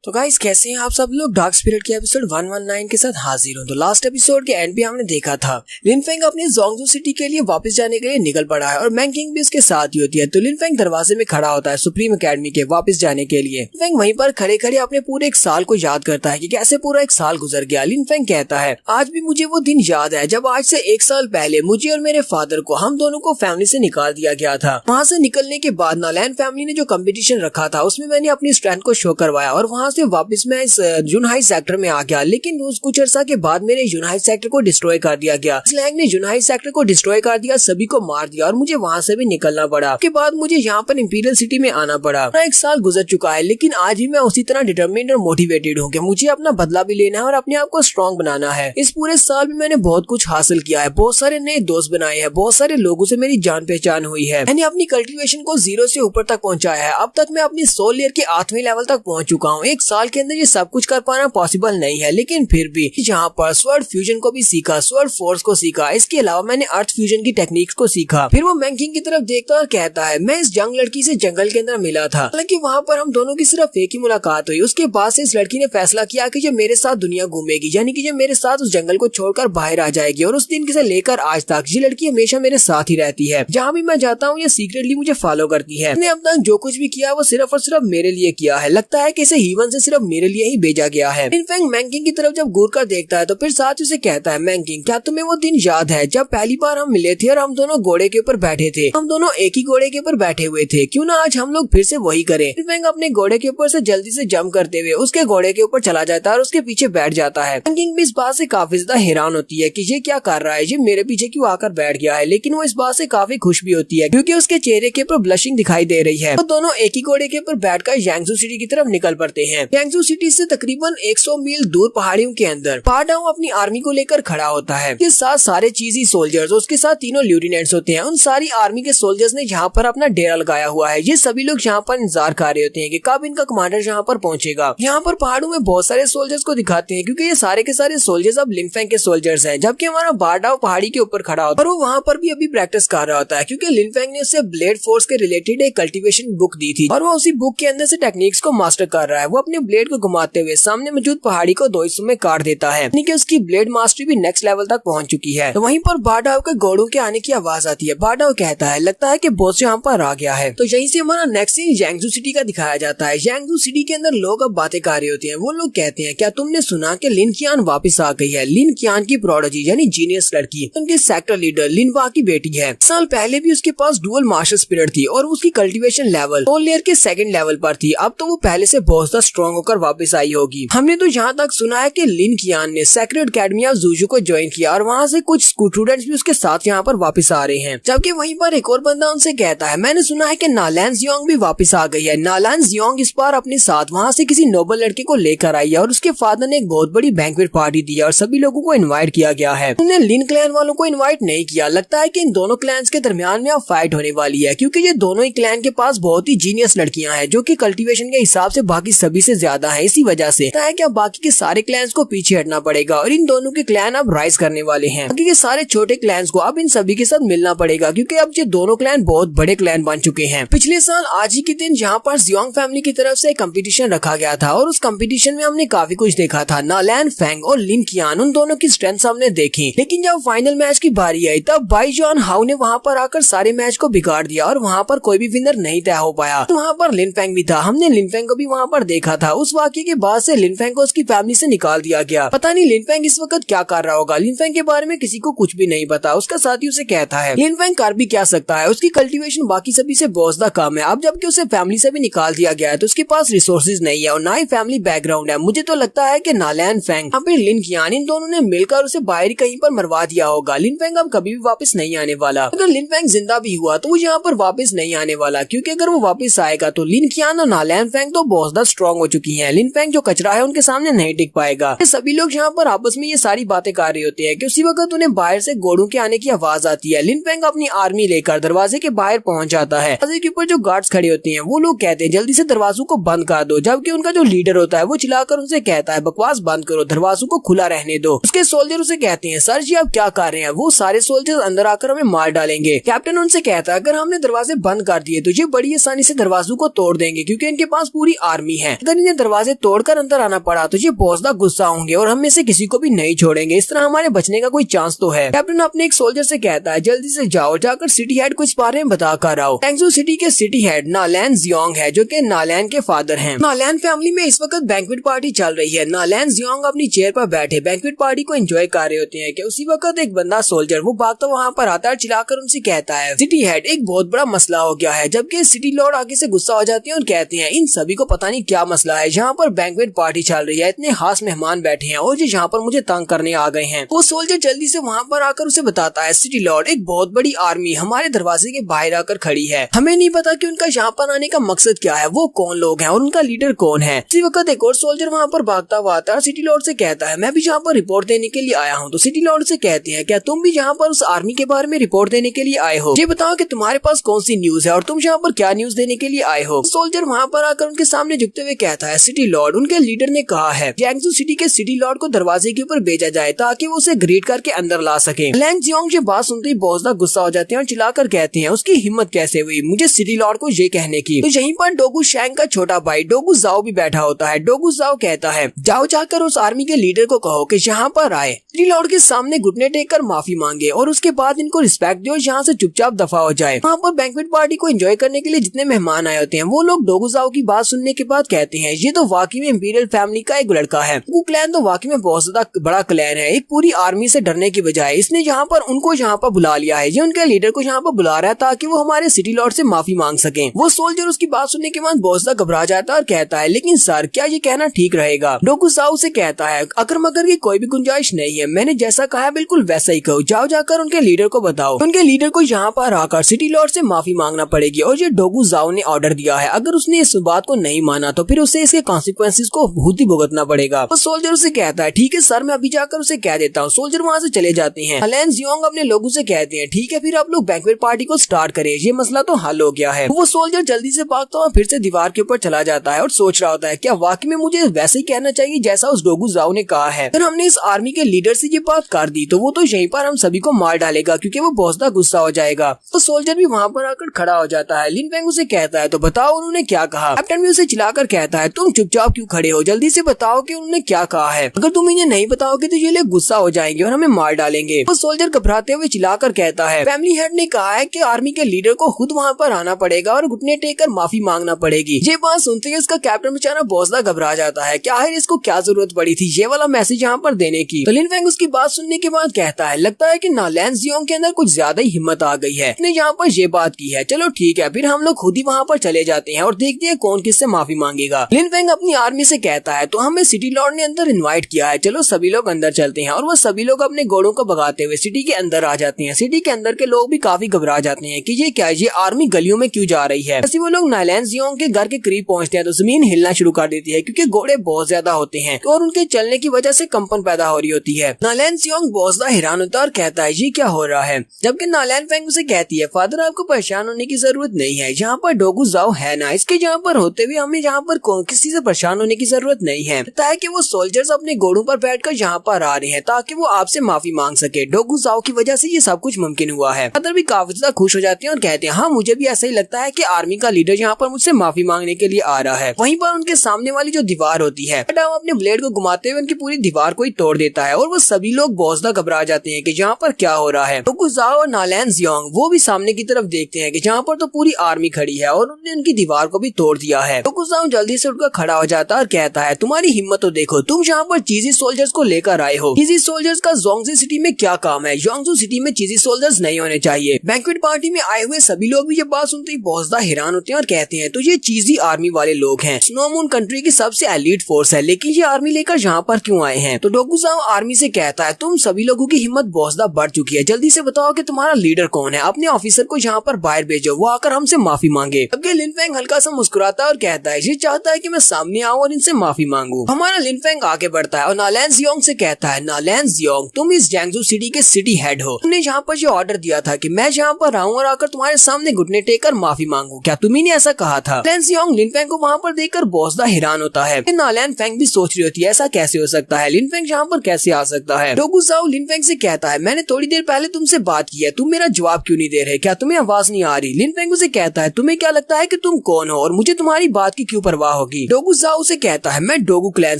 तो गाइस कैसे हैं आप सब लोग। डार्क स्पिरिट के एपिसोड 119 के साथ हाजिर हूं। तो लास्ट एपिसोड के एंड पे हमने देखा था लिनफेंग अपने जोंगजू सिटी के लिए वापस जाने के लिए निकल पड़ा है और मैंग किंग भी उसके साथ ही होती है। तो लिनफेंग दरवाजे में खड़ा होता है सुप्रीम एकेडमी के वापस जाने के लिए। लिनफेंग वहीं पर खड़े खड़े अपने पूरे एक साल को याद करता है कि कैसे पूरा एक साल गुजर गया। लिनफेंग कहता है आज भी मुझे वो दिन याद है जब आज से एक साल पहले मुझे और मेरे फादर को हम दोनों को फैमिली से निकाल दिया गया था। वहाँ से निकलने के बाद नालैंड फैमिली ने जो कंपटीशन रखा था उसमें मैंने अपनी स्ट्रेंथ को शो करवाया और वहाँ से वापस मैं जुनहाई सेक्टर में आ गया। लेकिन कुछ अर्सा के बाद मेरे जुनहाई सेक्टर को डिस्ट्रॉय कर दिया गया। स्लैंग ने जुनहाई सेक्टर को डिस्ट्रॉय कर दिया, सभी को मार दिया और मुझे वहाँ से भी निकलना पड़ा। उसके बाद मुझे यहाँ पर इंपीरियल सिटी में आना पड़ा। एक साल गुजर चुका है लेकिन आज भी मैं उसी तरह डिटरमिन्ड और मोटिवेटेड हूँ कि मुझे अपना बदला भी लेना है और अपने आप को स्ट्रॉन्ग बनाना है। इस पूरे साल में मैंने बहुत कुछ हासिल किया है, बहुत सारे नए दोस्त बनाए हैं, बहुत सारे लोगों से मेरी जान पहचान हुई है। मैंने अपनी कल्टीवेशन को 0 से ऊपर तक पहुँचाया है। अब तक मैं अपनी सोल लेयर के 8वें लेवल तक पहुँच चुका हूँ। एक साल के अंदर ये सब कुछ कर पाना पॉसिबल नहीं है, लेकिन फिर भी यहाँ पर स्वर्ड फ्यूजन को भी सीखा, स्वर्ड फोर्स को सीखा। इसके अलावा मैंने अर्थ फ्यूजन की टेक्निक्स को सीखा। फिर वो मैंग किंग की तरफ देखता और कहता है मैं इस जंग लड़की से जंगल के अंदर मिला था। हालांकि वहाँ पर हम दोनों की सिर्फ एक ही मुलाकात हुई। उसके बाद से इस लड़की ने फैसला किया कि जो मेरे साथ दुनिया घूमेगी, यानी कि जो मेरे साथ उस जंगल को छोड़कर बाहर आ जाएगी। और उस दिन से लेकर आज तक ये लड़की हमेशा मेरे साथ ही रहती है। जहाँ भी मैं जाता हूँ ये सीक्रेटली मुझे फॉलो करती है। अब तक जो कुछ भी किया वो सिर्फ और सिर्फ मेरे लिए किया है। लगता है कि इसे हीवन से सिर्फ मेरे लिए ही भेजा गया है। इनफैक्ट मैंग किंग की तरफ जब घूर कर देखता है तो फिर साथ उसे कहता है मैंग किंग क्या तुम्हें वो दिन याद है जब पहली बार हम मिले थे और हम दोनों घोड़े के ऊपर बैठे थे। हम दोनों एक ही घोड़े के ऊपर बैठे हुए थे, क्यों ना आज हम लोग फिर से वही करें। मैंग अपने घोड़े के ऊपर से जल्दी से जंप करते हुए उसके घोड़े के ऊपर चला जाता है और उसके पीछे बैठ जाता है। मैंग किंग भी इस बात से काफी ज्यादा हैरान होती है कि ये क्या कर रहा है, ये मेरे पीछे क्यों आकर बैठ गया है। लेकिन वो इस बात से काफी खुश भी होती है क्योंकि उसके चेहरे के ऊपर ब्लशिंग दिखाई दे रही है। वो दोनों एक ही घोड़े के ऊपर बैठकर यांगजू सिटी की तरफ निकल पड़ते हैं। यांगजू सिटी से तकरीबन 100 मील दूर पहाड़ियों के अंदर पाडाओ अपनी आर्मी को लेकर खड़ा होता है। इसके साथ सारे चीजी सोल्जर्स, उसके साथ तीनों ल्यूटिनेंट्स होते हैं। उन सारी आर्मी के सोल्जर्स ने यहाँ पर अपना डेरा लगाया हुआ है। ये सभी लोग यहाँ पर इंतजार कर रहे होते हैं कि कब इनका कमांडर यहाँ पर पहुंचेगा। यहाँ पर पहाड़ों में बहुत सारे सोल्जर्स को दिखाते हैं क्योंकि ये सारे के सारे सोल्जर्स अब लिनफेंग के सोल्जर्स हैं। जबकि हमारा बारडाओ पहाड़ी के ऊपर खड़ा होता है और वो वहाँ पर भी अभी प्रैक्टिस कर रहा होता है क्योंकि लिनफेंग ने उससे ब्लेड फोर्स के रिलेटेड एक कल्टीवेशन बुक दी थी और वो उसी बुक के अंदर से टेक्निक्स को मास्टर कर रहा है। वो अपने ब्लेड को घुमाते हुए सामने मौजूद पहाड़ी को 2 हिस्सों में काट देता है, यानी कि उसकी ब्लेड मास्टरी भी नेक्स्ट लेवल तक पहुंच चुकी है। तो वहीं पर बारडाओ के घोड़ों के आने की आवाज आती है। बारडाओ कहता है लगता है कि बॉस यहाँ पर आ गया है। तो यहीं से हमारा नेक्स्ट सीन यांगजू सिटी का दिखाया जाता है। यांगजू सिटी के अंदर लोग अब बातें कर रहे होते हैं। वो लोग कहते हैं क्या तुमने सुना कि लिन कियान वापस आ गई है। लिन कियान की प्रोडोजी यानी जीनियस लड़की उनके सेक्टर लीडर लिनवा की बेटी है। साल पहले भी उसके पास डुअल मार्शल स्पिरिट थी और उसकी कल्टीवेशन लेवल सोल लेयर के 2nd लेवल पर थी। अब तो वो पहले से बहुत ज्यादा स्ट्रॉन्ग होकर वापस आई होगी। हमने तो यहाँ तक सुना है कि लिन कियान ने सेक्रेड एकेडमी ऑफ जूजू को ज्वाइन किया और वहाँ से कुछ स्टूडेंट्स भी उसके साथ यहाँ पर वापस आ रहे हैं। जबकि वहीं पर एक और बंदा उनसे कहता है मैंने सुना है कि नालैंड जियोंग भी वापस आ गई है। नालैंड जियोंग इस बार अपने साथ वहाँ से किसी नोबल लड़के को लेकर आई है और उसके फादर ने एक बहुत बड़ी बैंक्वेट पार्टी दी है और सभी लोगों को इनवाइट किया गया है। उन्होंने लिन क्लैन वालों को इनवाइट नहीं किया। लगता है कि इन दोनों क्लैंस के दरमियान में अब फाइट होने वाली है क्योंकि ये दोनों ही क्लैन के पास बहुत ही जीनियस लड़कियां हैं जो कि कल्टीवेशन के हिसाब से बाकी सभी से ज्यादा है। इसी वजह से क्या बाकी के सारे क्लैंस को पीछे हटना पड़ेगा और इन दोनों के क्लैन अब राइज करने वाले हैं। बाकी के सारे छोटे क्लैंस को अब इन सभी के साथ मिलना पड़ेगा क्योंकि अब ये दोनों क्लैन बहुत बड़े क्लैन बन चुके हैं। पिछले साल आज ही के दिन यहाँ पर जियोंग फैमिली की तरफ से कंपटीशन रखा गया था और उस कंपटीशन में हमने काफी कुछ देखा था। नालैंड फेंग और लिन कियान उन दोनों की स्ट्रेंथ हमने देखी, लेकिन जब फाइनल मैच की बारी आई तब बाई जॉन हाउ ने वहाँ पर आकर सारे मैच को बिगाड़ दिया और वहाँ पर कोई भी विनर नहीं तय हो पाया। तो वहाँ पर लिनफेंग भी था। हमने लिनफेंग को भी वहाँ पर देखा था। उस वाकये के बाद से लिनफेंग को उसकी फैमिली से निकाल दिया गया। पता नहीं लिनफेंग इस वक्त क्या कर रहा होगा। लिनफेंग के बारे में किसी को कुछ भी नहीं पता। उसका साथी उसे कहता है लिनफेंग कर भी क्या सकता है, उसकी कल्टीवेशन बाकी सभी से बहुत ज्यादा कम है। अब जबकि उसे फैमिली से भी निकाल दिया गया है तो उसके पास रिसोर्सेज नहीं है और ना ही फैमिली बैकग्राउंड है। मुझे तो लगता है कि नालैंड फेंग और फिर लिन कियान इन दोनों ने मिलकर उसे बाहर ही कहीं पर मरवा दिया होगा। लिनफेंग अब कभी भी वापस नहीं आने वाला। अगर लिनफेंग जिंदा भी हुआ तो वो यहाँ पर वापस नहीं आने वाला क्योंकि अगर वो वापस आएगा तो लिन कियान और नालैंड फेंग तो बहुत ज्यादा स्ट्रॉन्ग हो चुकी है। लिनफेंग जो कचरा है उनके सामने नहीं टिक पाएगा। सभी लोग यहाँ पर आपस में ये सारी बातें कर रहे होते हैं कि उसी वक्त उन्हें बाहर से घोड़ों के आने की आवाज आती है। लिनफेंग अपनी आर्मी लेकर दरवाजे के बाहर पहुंच जाता है। दरवाजे के ऊपर जो गार्ड्स खड़े होते हैं वो लोग कहते हैं जल्दी से दरवाजों को बंद कर दो, जबकि उनका जो लीडर होता है वो चिल्लाकर उनसे कहता है बकवास बंद करो, दरवाजों को खुला रहने दो। उसके सोल्जर उसे कहते हैं सर जी आप क्या कर रहे हैं, वो सारे सोल्जर अंदर आकर हमें मार डालेंगे। कैप्टन उनसे कहता है अगर हमने दरवाजे बंद कर दिए तो ये बड़ी आसानी से दरवाजों को तोड़ देंगे क्योंकि इनके पास पूरी आर्मी है। अगर इन्हें दरवाजे तोड़कर अंदर आना पड़ा तो ये बहुत ज्यादा गुस्सा होंगे और हम में से किसी को भी नहीं छोड़ेंगे। इस तरह हमारे बचने का कोई चांस तो है। कैप्टन अपने एक सोल्जर से कहता है जल्दी से जाओ, जाकर सिटी हेड को इस बारे में बता कर आओ। चैंगजू सिटी के सिटी हेड नालैन जियोंग है, जो कि नालैन के फादर हैं। नालैन फैमिली में इस वक्त बैंक्वेट पार्टी चल रही है। नालैन जियोंग अपनी चेयर पर बैठे बैंक्वेट पार्टी को एंजॉय कर रहे होते हैं कि उसी वक्त एक बंदा सोल्जर वो भागता वहाँ पर आता है, चिल्लाकर उनसे कहता है सिटी हेड एक बहुत बड़ा मसला हो गया है। जबकि सिटी लॉर्ड आगे से गुस्सा हो जाते हैं और कहते हैं इन सभी को पता नहीं क्या मसला है, यहाँ पर बैंक्वेट पार्टी चल रही है, इतने खास मेहमान बैठे हैं और ये यहाँ पर मुझे तंग करने आ गए हैं। वो सोल्जर जल्दी से वहाँ पर आकर उसे बताता है सिटी लॉर्ड एक बहुत बड़ी आर्मी हमारे दरवाजे के बाहर आकर खड़ी है, हमें नहीं पता कि उनका यहाँ पर आने का मकसद क्या है, वो कौन लोग हैं और उनका लीडर कौन है। इसी वक्त एक और सोल्जर वहाँ पर भागता हुआ आता है, सिटी लॉर्ड से कहता है मैं भी यहाँ पर रिपोर्ट देने के लिए आया हूँ। तो सिटी लॉर्ड से कहते हैं क्या तुम भी यहाँ पर उस आर्मी के बारे में रिपोर्ट देने के लिए आए हो, ये बताओ कि तुम्हारे पास कौन सी न्यूज है और तुम यहाँ पर क्या न्यूज देने के लिए आए हो। सोल्जर वहाँ पर आकर उनके सामने झुकते हुए कहता है सिटी लॉर्ड उनके लीडर ने कहा है चैंगजू सिटी के सिटी लॉर्ड को दरवाजे के ऊपर भेजा जाए ताकि वो उसे ग्रीट करके अंदर ला सके। लैंग जियोंग ये बात सुनते ही बहुत ज्यादा गुस्सा हो जाते हैं और चिल्लाकर कहते हैं उसकी हिम्मत कैसे हुई मुझे सिटी लॉर्ड को ये कहने की। तो यहीं पर डोगू शैंग का छोटा भाई डोगू जाओ भी बैठा होता है। डोगू जाओ कहता है जाओ जाकर उस आर्मी के लीडर को कहो कि यहाँ पर आए, सिटी लॉर्ड के सामने घुटने टेक कर माफी मांगे और उसके बाद इनको रिस्पेक्ट दो, यहाँ से चुपचाप दफा हो जाए। वहाँ पर बैंक्वेट पार्टी को एंजॉय करने के लिए जितने मेहमान आए होते हैं वो लोग डोगू जाओ की बात सुनने के बाद कहते हैं ये तो वाकई में इंपीरियल फैमिली का एक लड़का है। वो क्लैन तो वाकई में बहुत ज्यादा बड़ा क्लैन है, एक पूरी आर्मी से डरने की बजाय इसने यहाँ पर उनको यहाँ पर बुला लिया है, ये उनके लीडर को यहाँ पर बुला रहा है ताकि वो हमारे सिटी लॉर्ड से माफी मांग सके। वो सोल्जर उसकी बात सुनने के बाद बहुत ज्यादा घबरा जाता है और कहता है लेकिन सर क्या ये कहना ठीक रहेगा। डोगू जाओ से कहता है अकर मगर की कोई भी गुंजाइश नहीं है, मैंने जैसा कहा है बिल्कुल वैसा ही कहो, जाओ जाकर उनके लीडर को बताओ उनके लीडर को यहाँ पर आकर सिटी लॉर्ड से माफी मांगना पड़ेगी और ये डोगू जाओ ने ऑर्डर दिया है, अगर उसने इस बात को नहीं माना तो फिर उसे इसके कॉन्सिक्वेंसेस को खुद ही भुगतना पड़ेगा। तो सोल्जर उसे कहता है ठीक है सर मैं अभी जाकर उसे कह देता हूँ। सोल्जर वहाँ से चले जाते हैं। लैंग जियोंग अपने लोगों से कहते हैं ठीक है फिर आप लोग बैंक्वेट पार्टी को स्टार्ट करें, ये मसला तो हल हो गया है। वो सोल्जर जल्दी से भागता हुआ फिर से दीवार के ऊपर चला जाता है और सोच रहा होता है क्या वाकई में मुझे वैसे ही कहना चाहिए जैसा उस डोगू जाओ ने कहा है। अगर हमने इस आर्मी के लीडर से ये बात कर दी तो वो तो यहीं पर हम सभी को मार डालेगा क्योंकि वो बहुत ज्यादा गुस्सा हो जाएगा। तो सोल्जर भी वहाँ पर आकर खड़ा हो जाता है। लिन फेंग उसे कहता है तो बताओ उन्होंने क्या कहा। कैप्टन भी उसे चिल्लाकर कहता है तुम चुपचाप क्यों खड़े हो, जल्दी से बताओ कि उन्होंने क्या कहा है, अगर तुम इन्हें नहीं बताओगे तो ये लोग गुस्सा हो जाएंगे और हमें मार डालेंगे। वो सोल्जर घबराते हुए चिल्लाकर कहता है फैमिली हेड ने कहा है कि आर्मी के लीडर को खुद वहाँ पर आना पड़ेगा और घुटने टेक कर माफी मांगना पड़ेगी। ये बात सुनते ही उसका कैप्टन बेचारा बहुत ज्यादा घबरा जाता है, क्या है इसको क्या जरूरत पड़ी थी ये वाला मैसेज यहाँ पर देने की। तो लिन फेंग उसकी बात सुनने के बाद कहता है लगता है कि नालैंग जियोंग के अंदर कुछ ज्यादा ही हिम्मत आ गई है, इसने यहाँ पर ये बात की है, चलो ठीक है फिर हम लोग खुद ही वहाँ पर चले जाते हैं और देखते हैं कौन किससे माफी मांगेगा। लिन फेंग अपनी आर्मी से कहता है तो हमें सिटी लॉर्ड ने अंदर इनवाइट किया है, चलो सभी लोग अंदर चलते हैं। और वो सभी लोग अपने घोड़ों को भगाते हुए सिटी के अंदर आ जाते हैं। सिटी के अंदर के लोग भी काफी घबरा जाते हैं कि ये क्या है, ये आर्मी गलियों में क्यों जा रही है। ऐसे वो लोग नालैंग जियोंग के घर के करीब पहुंचते हैं तो जमीन हिलना शुरू कर देती है क्योंकि घोड़े बहुत ज्यादा होते हैं और उनके चलने की वजह से कंपन पैदा हो रही होती है। नालैंग जियोंग बहुत ज्यादा हैरान होता है और कहता है ये क्या हो रहा है, जबकि नालैंग फेंग उसे कहती है फादर आपको परेशान होने की जरूरत नहीं है, यहाँ पर डोगू जाओ है ना, इसके यहाँ पर होते हुए हमें यहाँ पर किसी से परेशान होने की जरूरत नहीं है। पता है कि वो सोल्जर्स अपने घोड़ों पर बैठकर यहाँ पर आ रहे हैं ताकि वो आपसे माफी मांग सके, डोगू जाओ की वजह से ये सब कुछ मुमकिन हुआ है। फादर भी काफी ज्यादा खुश हो जाते हैं और कहते हैं हाँ मुझे भी ऐसा ही लगता है कि आर्मी का लीडर यहाँ पर मुझसे माफी मांगने के लिए आ रहा है। वहीं पर उनके सामने वाली जो दीवार होती है वो अपने ब्लेड को घुमाते हुए उनकी पूरी दीवार को ही तोड़ देता है और वो सभी लोग बहुत ज्यादा घबरा जाते हैं कि यहाँ पर क्या हो रहा है। डोगू जाओ और नालैंग जियोंग वो भी सामने की तरफ देखते हैं कि जहाँ पर तो पूरी आर्मी खड़ी है और उन्होंने उनकी दीवार को भी तोड़ दिया है। डोगू जाओ जल्दी से उठकर खड़ा हो जाता है और कहता है तुम्हारी हिम्मत तो देखो, तुम यहाँ पर चीजी सोल्जर्स को लेकर आए हो, चीजी सोल्जर्स का जोंगजी सिटी में क्या काम है, योंगजू सिटी में चीजी सोल्जर्स नहीं होने चाहिए। बैंक्वेट पार्टी में आए हुए सभी लोग भी ये बात सुनते ही बहुत ज्यादा हैरान होते हैं और कहते हैं तो ये चीजी आर्मी वाले लोग हैं, स्नोमून कंट्री की सबसे एलीट फोर्स है, लेकिन ये आर्मी लेकर यहाँ पर क्यों आए हैं। तो डोगू जाओ आर्मी से कहता है तुम सभी लोगों की हिम्मत बहुत ज्यादा बढ़ चुकी है, जल्दी से बताओ कि तुम्हारा लीडर कौन है, अपने ऑफिसर को यहाँ पर बाहर भेजो, वो आकर हमसे माफी मांगे। जबकि लिन फेंग हल्का सा मुस्कुराता है और कहता है ये चाहता है कि मैं सामने आऊँ और इनसे माफी मांगू। हमारा लिन फेंग आगे बढ़ता है और नालैंग जियोंग से कहता है नालैंग जियोंग तुम इस चैंगजू सिटी के सिटी हेड हो, तुमने यहाँ पर ये ऑर्डर दिया था कि मैं यहाँ पर आऊँ और आकर तुम्हारे सामने घुटने टेक कर माफी मांगू, क्या तुम्ही ने ऐसा कहा था। नालैंग जियोंग लिन फेंग को वहाँ पर देखकर बहुत ज्यादा हैरान होता है। नालैंग फेंग भी सोच रही होती है ऐसा कैसे हो सकता है, लिन फेंग यहाँ पर कैसे आ सकता है। डोगू जाओ लिन फेंग से कहता है मैंने थोड़ी देर पहले तुमसे बात की है, तुम मेरा जवाब क्यों नहीं दे रहे, क्या तुम्हें आवाज नहीं आ रही। लिन फेंग उसे कहता है तुम्हें क्या लगता है कि तुम कौन हो और मुझे तुम्हारी बात की क्यों परवाह होगी। डोगू जाओ से कहता है मैं डोगू क्लैन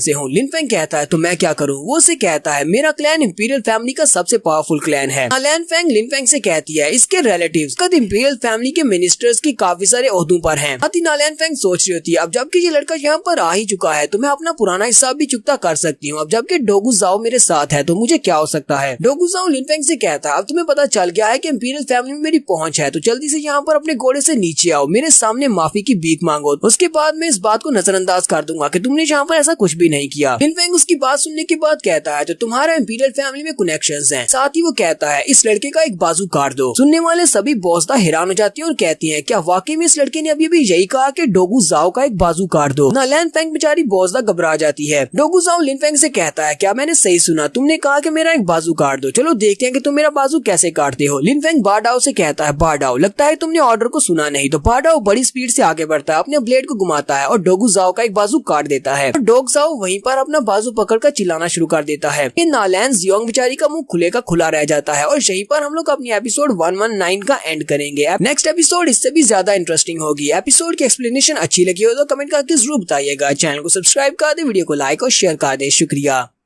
से हूँ। लिन फेंग कहता है तो मैं क्या करूँ। वो उसे कहता है मेरा क्लैन इंपीरियल फैमिली का सबसे पावरफुल क्लैन है। लिन फेंग लिन फेंग से कहती है इसके रिलेटिव्स कद इंपीरियल फैमिली के मिनिस्टर्स की काफी सारे ओहदों पर हैं। लिन फेंग सोच रही होती है अब जबकि ये लड़का यहाँ पर आ ही चुका है तो मैं अपना पुराना हिसाब भी चुकता कर सकती हूँ। अब जबकि डोगू जाओ मेरे साथ है तो मुझे क्या हो सकता है। डोगू जाओ लिन फेंग से कहता है अब तुम्हें पता चल गया है कि इंपीरियल फैमिली में मेरी पहुंच है तो जल्दी से यहाँ पर अपने घोड़े से नीचे आओ, मेरे सामने माफी की भीख मांगो। उसके बाद मैं इस बात को नजरअंदाज कर दूंगा कि तुमने यहाँ पर ऐसा कुछ भी नहीं किया। लिन फेंग उसकी बात सुनने के बाद कहता है तो तुम्हारा इंपीरियल फैमिली में कनेक्शंस हैं। साथ ही वो कहता है इस लड़के का एक बाजू काट दो। सुनने वाले सभी बॉसदा हैरान हो जाती है और कहती है क्या वाकई में इस लड़के ने अभी भी यही कहा कि डोगू जाओ का एक बाजू काट दो। लिन फेंग बेचारी बॉसदा घबरा जाती है। डोगू जाओ लिन फेंग से कहता है क्या मैंने सही सुना, तुमने कहा कि मेरा एक बाजू काट दो, चलो देखते हैं कि तुम मेरा बाजू कैसे काटते हो। लिन फेंग बाडाओ से कहता है बाडाओ लगता है तुमने ऑर्डर को सुना नहीं। तो बाडाओ बड़ी स्पीड से आगे बढ़ता है, अपने ब्लेड को घुमाता है और डोगू जाओ का एक बाजू काट देता है। डोग जाओ वहीं पर अपना बाजू पकड़कर चिल्लाना शुरू कर देता है। इन नालैन जियोंग बेचारी का मुंह खुले का खुला रह जाता है और यहीं पर हम लोग अपनी एपिसोड 119 का एंड करेंगे। नेक्स्ट एपिसोड इससे भी ज्यादा इंटरेस्टिंग होगी। एपिसोड की एक्सप्लेनेशन अच्छी लगी हो तो कमेंट करके जरूर बताइएगा। चैनल को सब्सक्राइब कर दे, वीडियो को लाइक और शेयर कर दे। शुक्रिया।